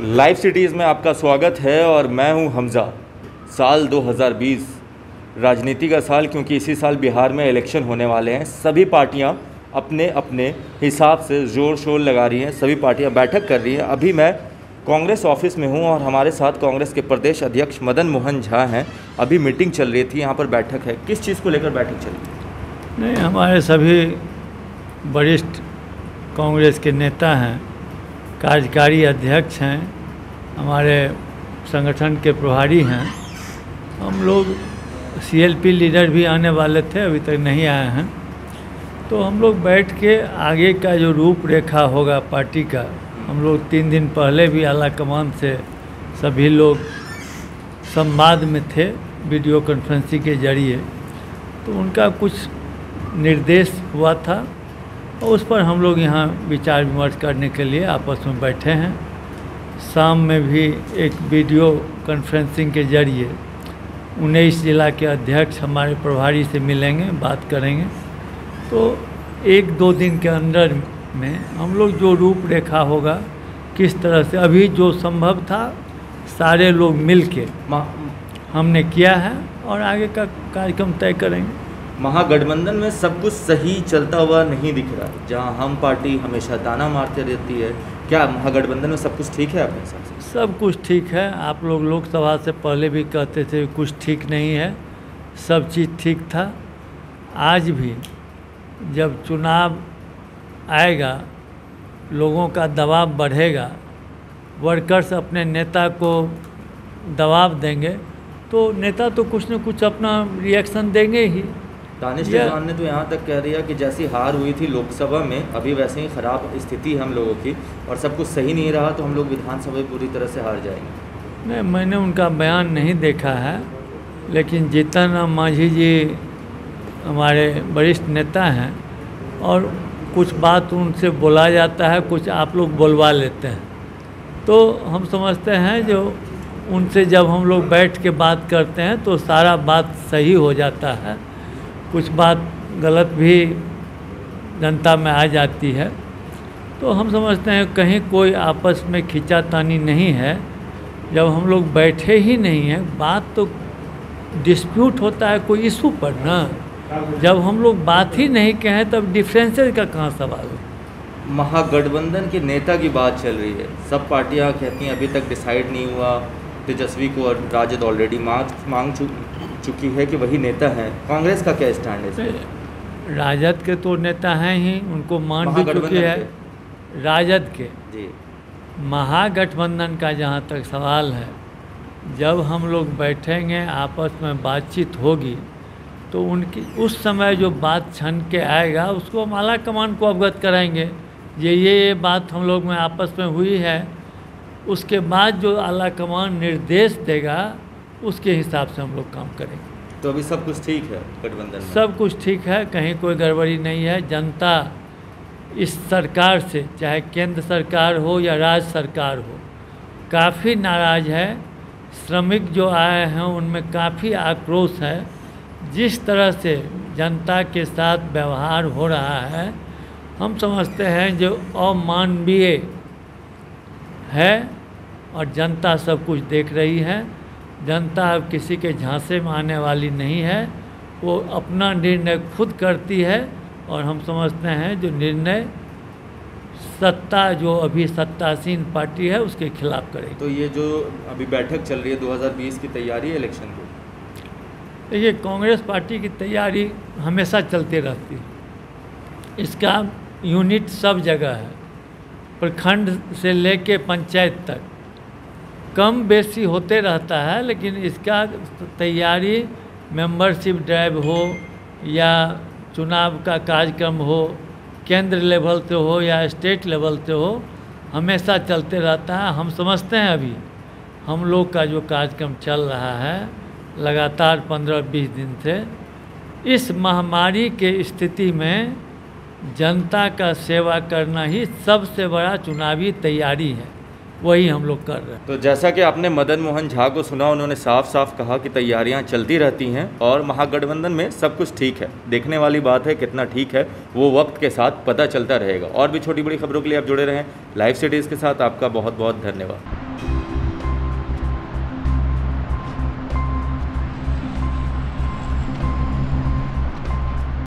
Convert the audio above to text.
Live cities में आपका स्वागत है और मैं हूं हमज़ा। साल 2020 राजनीति का साल, क्योंकि इसी साल बिहार में इलेक्शन होने वाले हैं। सभी पार्टियां अपने अपने हिसाब से ज़ोर शोर लगा रही हैं, सभी पार्टियां बैठक कर रही हैं। अभी मैं कांग्रेस ऑफिस में हूं और हमारे साथ कांग्रेस के प्रदेश अध्यक्ष मदन मोहन झा हैं। अभी मीटिंग चल रही थी, यहाँ पर बैठक है। किस चीज़ को लेकर बैठक चली? नहीं, हमारे सभी वरिष्ठ कांग्रेस के नेता हैं, कार्यकारी अध्यक्ष हैं, हमारे संगठन के प्रभारी हैं। हम लोग सीएलपी लीडर भी आने वाले थे, अभी तक नहीं आए हैं। तो हम लोग बैठ के आगे का जो रूपरेखा होगा पार्टी का, हम लोग 3 दिन पहले भी आला कमान से सभी लोग संवाद में थे वीडियो कॉन्फ्रेंसिंग के जरिए। तो उनका कुछ निर्देश हुआ था और उस पर हम लोग यहाँ विचार विमर्श करने के लिए आपस में बैठे हैं। शाम में भी एक वीडियो कॉन्फ्रेंसिंग के जरिए 19 जिला के अध्यक्ष हमारे प्रभारी से मिलेंगे, बात करेंगे। तो 1-2 दिन के अंदर में हम लोग जो रूपरेखा होगा, किस तरह से अभी जो संभव था सारे लोग मिल के हमने किया है और आगे का कार्यक्रम तय करेंगे। महागठबंधन में सब कुछ सही चलता हुआ नहीं दिख रहा है। जहां हम पार्टी हमेशा ताना मारते रहती है, क्या महागठबंधन में सब कुछ ठीक है अपने हिसाब से? सब कुछ ठीक है। आप लोग लोकसभा से पहले भी कहते थे कुछ ठीक नहीं है, सब चीज़ ठीक था। आज भी जब चुनाव आएगा, लोगों का दबाव बढ़ेगा, वर्कर्स अपने नेता को दबाव देंगे, तो नेता तो कुछ न कुछ अपना रिएक्शन देंगे ही। दानिश जहान ने तो यहाँ तक कह दिया कि जैसी हार हुई थी लोकसभा में, अभी वैसे ही ख़राब स्थिति है हम लोगों की और सब कुछ सही नहीं रहा तो हम लोग विधानसभा में पूरी तरह से हार जाएंगे। नहीं, मैंने उनका बयान नहीं देखा है, लेकिन जीतन राम मांझी जी हमारे वरिष्ठ नेता हैं और कुछ बात उनसे बोला जाता है, कुछ आप लोग बोलवा लेते हैं। तो हम समझते हैं जो उनसे जब हम लोग बैठ के बात करते हैं तो सारा बात सही हो जाता है। कुछ बात गलत भी जनता में आ जाती है। तो हम समझते हैं कहीं कोई आपस में खींचातानी नहीं है। जब हम लोग बैठे ही नहीं हैं, बात तो डिस्प्यूट होता है कोई इशू पर ना। जब हम लोग बात ही नहीं कहें तब डिफरेंसेस का कहाँ सवाल है? महागठबंधन के नेता की बात चल रही है, सब पार्टियां कहती हैं अभी तक डिसाइड नहीं हुआ। तेजस्वी को और राजद ऑलरेडी मांग चुकी है कि वही नेता हैं। कांग्रेस का क्या स्टैंड है इसमें? राजद के तो नेता हैं ही, उनको मान भी चुकी है राजद के जी। महागठबंधन का जहाँ तक सवाल है, जब हम लोग बैठेंगे, आपस में बातचीत होगी, तो उनकी उस समय जो बात छन के आएगा उसको हम आला कमान को अवगत कराएंगे। ये बात हम लोग में आपस में हुई है। उसके बाद जो आला कमान निर्देश देगा उसके हिसाब से हम लोग काम करेंगे। तो अभी सब कुछ ठीक है गठबंधन में? सब कुछ ठीक है, कहीं कोई गड़बड़ी नहीं है। जनता इस सरकार से, चाहे केंद्र सरकार हो या राज्य सरकार हो, काफ़ी नाराज़ है। श्रमिक जो आए हैं उनमें काफ़ी आक्रोश है। जिस तरह से जनता के साथ व्यवहार हो रहा है, हम समझते हैं जो अमानवीय है और जनता सब कुछ देख रही है। जनता अब किसी के झांसे में आने वाली नहीं है, वो अपना निर्णय खुद करती है और हम समझते हैं जो निर्णय सत्ता, जो अभी सत्तासीन पार्टी है, उसके खिलाफ करेगी। तो ये जो अभी बैठक चल रही है 2020 की तैयारी है इलेक्शन की, देखिए कांग्रेस पार्टी की तैयारी हमेशा चलती रहती है। इसका यूनिट सब जगह है, प्रखंड से लेके पंचायत तक कम बेसी होते रहता है। लेकिन इसका तैयारी मेंबरशिप ड्राइव हो या चुनाव का कार्यक्रम हो, केंद्र लेवल से हो या स्टेट लेवल से हो, हमेशा चलते रहता है। हम समझते हैं अभी हम लोग का जो कार्यक्रम चल रहा है लगातार 15-20 दिन से, इस महामारी के स्थिति में जनता का सेवा करना ही सबसे बड़ा चुनावी तैयारी है, वही हम लोग कर रहे हैं। तो जैसा कि आपने मदन मोहन झा को सुना, उन्होंने साफ साफ कहा कि तैयारियां चलती रहती हैं और महागठबंधन में सब कुछ ठीक है। देखने वाली बात है कितना ठीक है, वो वक्त के साथ पता चलता रहेगा। और भी छोटी बड़ी खबरों के लिए आप जुड़े रहें लाइव सिटीज़ के साथ। आपका बहुत बहुत धन्यवाद।